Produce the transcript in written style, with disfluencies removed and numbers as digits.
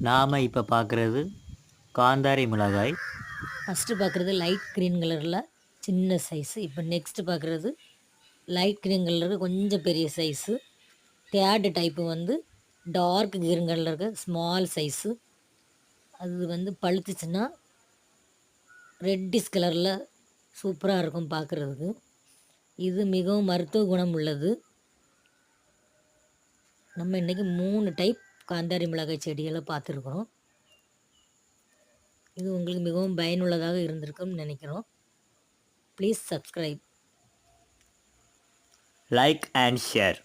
நாம் இப்போ பார்க்குறது காந்தாரி மிளகாய். ஃபஸ்ட்டு பார்க்குறது லைட் க்ரீன் கலரில் சின்ன சைஸு. இப்போ நெக்ஸ்ட்டு பார்க்குறது லைட் க்ரீன் கலரு கொஞ்சம் பெரிய சைஸு. தேர்டு டைப்பு வந்து டார்க் க்ரீன் கலருக்கு ஸ்மால் சைஸு. அது வந்து பழுத்துச்சுன்னா ரெட்டிஷ் கலரில் சூப்பராக இருக்கும் பார்க்குறதுக்கு. இது மிகவும் மருத்துவ குணம் உள்ளது. நம்ம இன்றைக்கி 3 டைப் காந்தாரி மிளகாய் செடிகளை பார்த்துருக்குறோம். இது உங்களுக்கு மிகவும் பயனுள்ளதாக இருந்திருக்கும்னு நினைக்கிறோம். Please subscribe. Like and share.